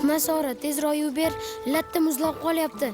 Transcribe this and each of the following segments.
Masora, tezroq yuvib ber. Latta muzlab qolyapti.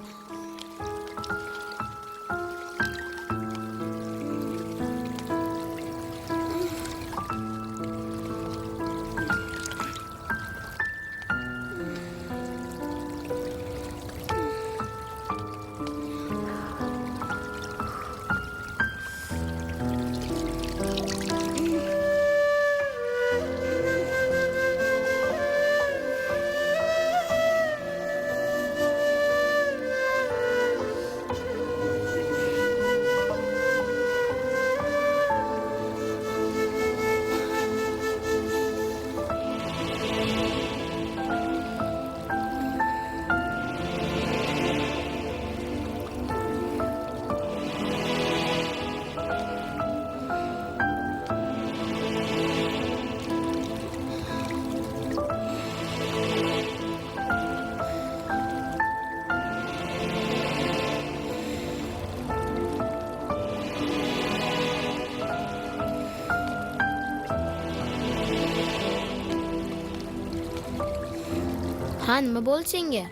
Ha, nima bo'ldi senga?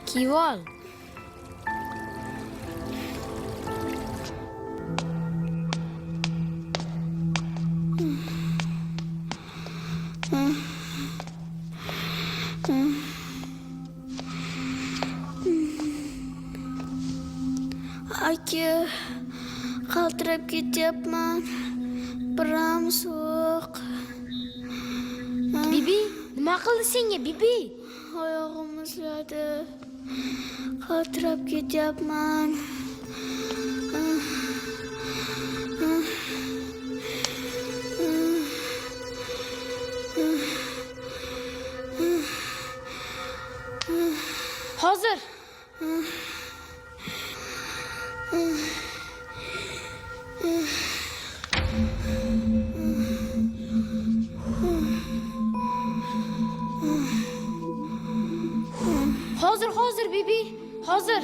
Kiyib ol. Aka, qaltirab ketyapman. Biram sovuq. Bibi, nima qildi senga, Bibi? Oyog'im muzladi. Qaltirab ketyapman. Hozir. Hozir Bibi, hozir.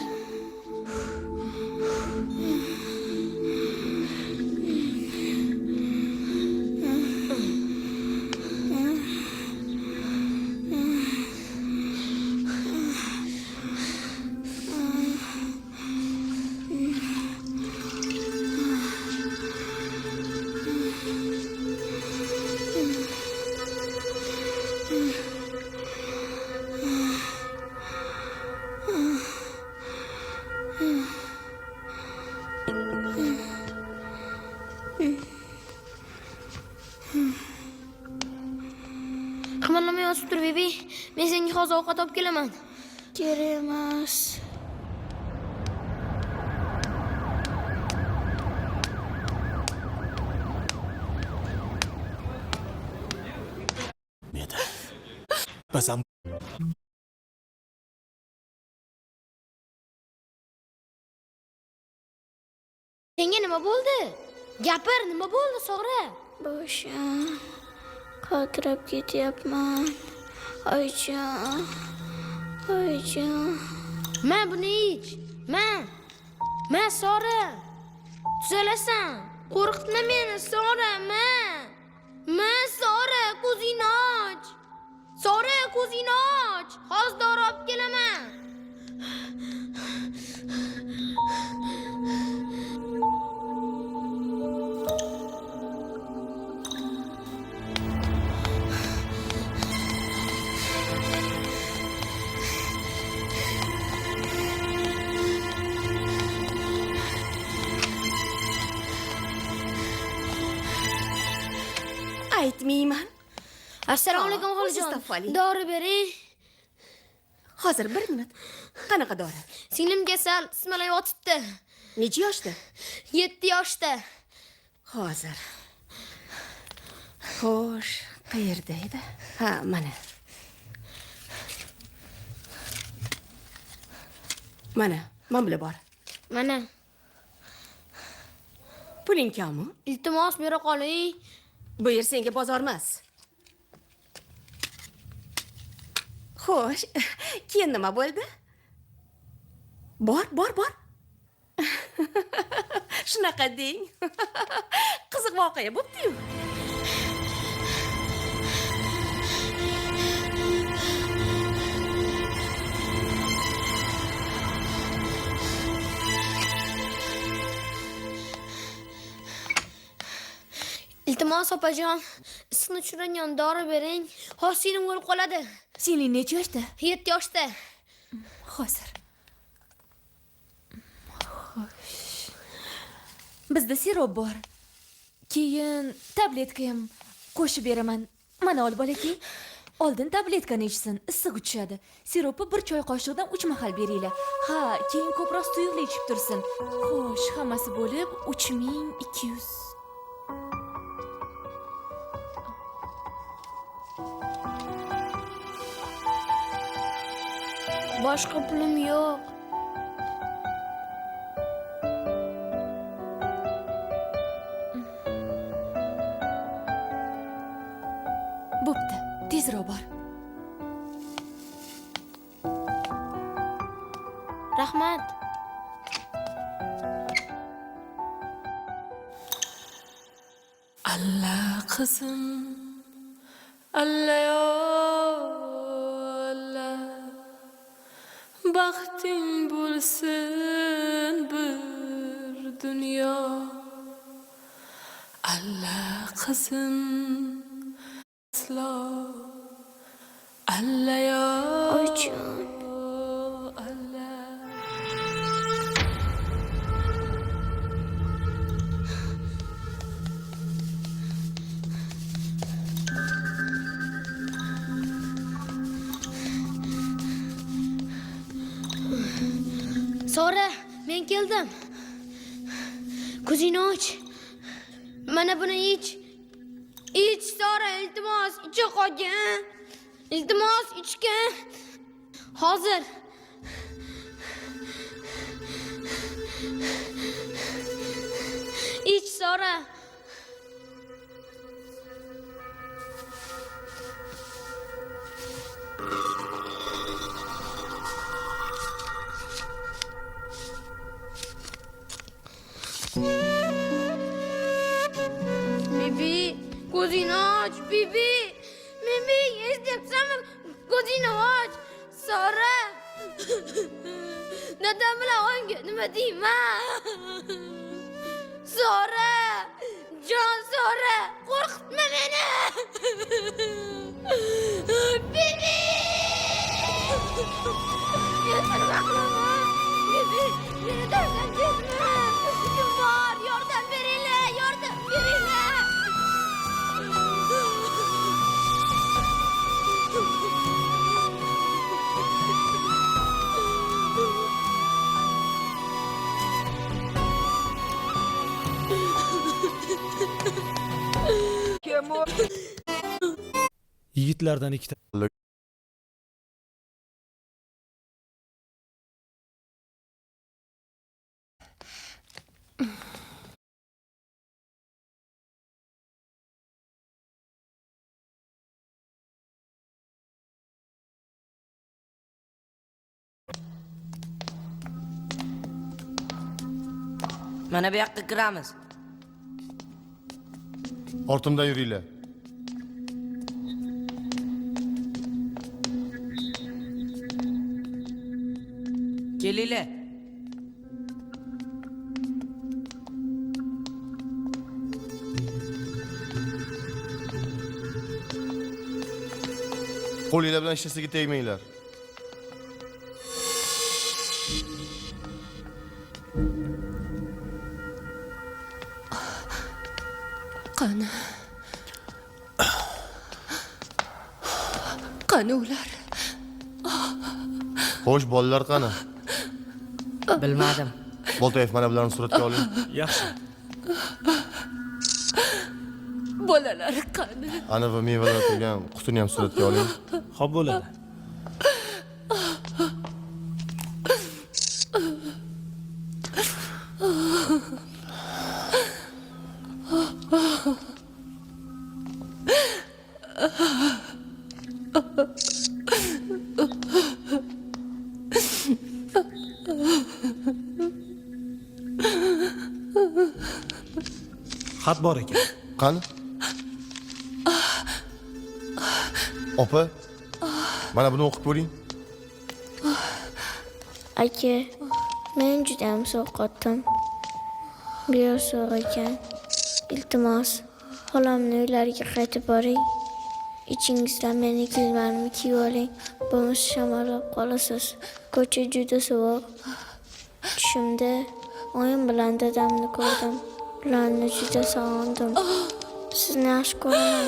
Qimirlamay yotib tur, Bibi. Men senga hozir ovqat olib kelaman. Kerak emas. Pasam. Senga nima bo'ldi? Gapir, nima bo'ldi, So'g'ra? Boshim qaltirab ketyapman. Oyjon. Ma buni ich. Ma So'g'ra. Tuzalasan. Qo'rqitma meni, So'g'ra, Ma So'g'ra, ko'zingni och. So'g'ra, ko'zingni och. Hozir dori olib kelaman. Aytmayman. Assalomu alaykum, o'zingiz xolajon. topvoling. Dori bering. Hozir 1 minut. Qanaqa dori? Singlim kasal, ismalab yotibdi. Necha yoshda? 7 yoshda. Hozir. Xo'sh, qayerda edi? Ha, mana. Mana bilan bor. Mana. Puling kammi? Iltimos, bera qoling. Bu yer senga bozor emas. Xo'sh, keyin nima bo'ldi? Bor. Shunaqa deng. Qiziq voqea bo'pti-yu. Iltimos opajon, issiqni tushiradigan dori bering. Hosilim bo'lib qoladi. Singling necha yoshda? 7 yoshda. Hozir. Xo'sh. Bizda sirop bor. Keyin tabletka ham qo'shib beraman. Mana ol bolaki. Oldin tabletkani ichsin, issig'i tushadi. Siropni 1 choy qoshiqdan 3 mahal beringlar. Ha, keyin ko'proq suyuqli ichib tursin. Xo'sh, hammasi bo'lib 3200. Boshqa pulim yo'q. Bo'pti, tezroq bor. Rahmat. Alla qizim, alla yo alla, baxting bo'lsin bir dunyo. Alla qizim, aslo, alla yo Oyjon. alla. Sora, men keldim. Ko'zingni och. Mana buni ich. Ich, Sora, iltimos, icha qolgin. Iltimos, ichgin. Hozir. Ich, Sora. Bibi, ko'zingni och, Bibi. Bibi, eshityapsanmi? Ko'zingni och. Sora. Dadam bilan onga nima deyman? Sora. Jon Sora, qo'rqitma meni. Bibi. Nima qilaman? Bibi, meni tashlab ketma. Kim bor? Yordam beringlar, yordam beringlar. Yigitlardan ikkita Mana bu yoqqa kiramiz. Ortimdan yuringlar. Kelinglar. Qo'linglar bilan hech narsaga tegmanglar. Qani. Qani ular? Xo'sh, bolalar qani? Bilmadim. Boltayev mana bularni suratga oling. yaxshi. Bolalar qani? Ana va mevalar turgan qutini ham suratga oling. Xo'p bo'ladi. Xat bor ekan. Qani? Opa, mana buni o'qib ko'ring. Aka, men juda ham sovqotdim. Biroz so'ragan. Iltimos, Xolamni uylariga qaytib boring. İçingizdan meni kiyimlarimni kiyib oling. Bo'lmasa shamollab qolasiz. Ko'cha juda sovuq. Tushimda oyim bilan dadamni ko'rdim. Ularni juda sog'indim. Sizni yaxshi ko'raman.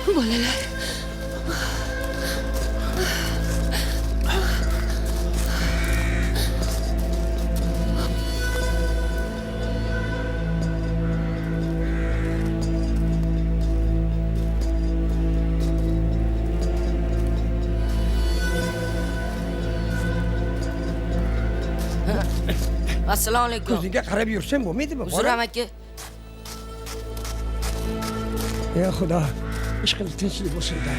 Bolalar. Assalomu alaykum. Ko'ziga qarab yursam bo'lmaydimi? Uzr amaki. Ey Xudo, ishqimiz tinchlik bo'lsin-da.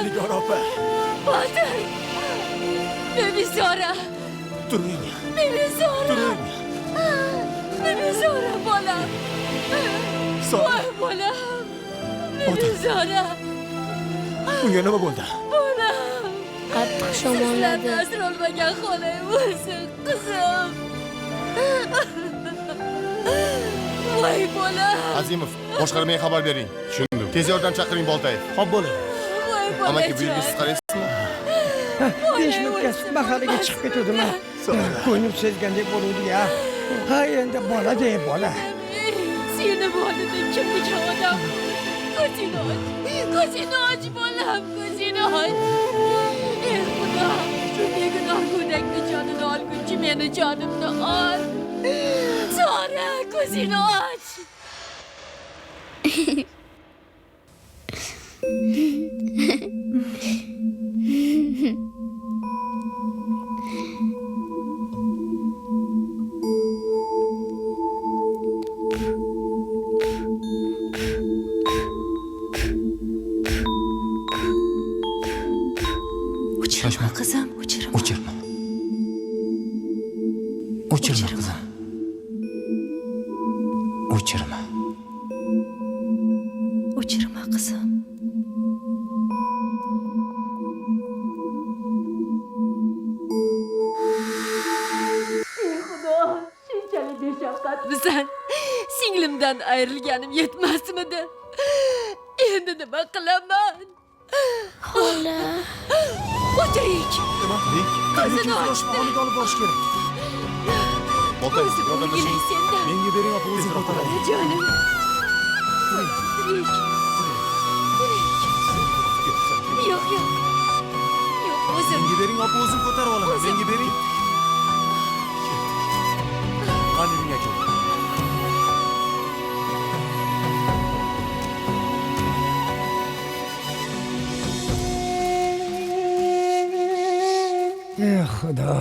Nigor opa, Botir! Bebizora! turing. Bebizora! Turing. Bebizora bolam! Sora, Voy bolam! Bebizora! unga nima bo'ldi? Bolam! Qattiq Sizlarni shamolladi. asir olmagan xolam o'lsin, qizim! Voy bolam! Azimov, boshqarmaga xabar bering. Tushundim. Tez yordam chaqiring Boltayev. Xo'p bo'ladi. Voy Amaki, bu bolajon! yerga siz qaraysizmi? 5 minutga mahallaga chiqib ketuvdim. Ko'nglim sezgandek bo'luvdi-ya. Ha, endi bola-de, bola. Seni bolada kimni odam? Ko'zini och! Ko'zini och bolam! Ko'zini och! Ey Xudo! Shu begunoh go'dakni jonini olguncha meni jonimni ol! Sora, ko'zini och! Shoshma qizim, o'chirma. O'chirma qizim. O'chirma. O'chirma qizim. Xudo, shunchalik beshafqatmisan. Singlimdan ayrilganim yetmasmidi? Endi nima qilaman? Xola. O'tirik! Qizini och! Olib borish kerak. Boltayev, yordamlashing. Sendan. Menga bering, opa, o'zim ko'taraman. Jonim. O'tirik! Yo'q, yo'q. Yo'q, o'zim. Menga bering, opa, o'zim ko'tarib olaman. Menga bering. Qani menga kel. Ey Xudo.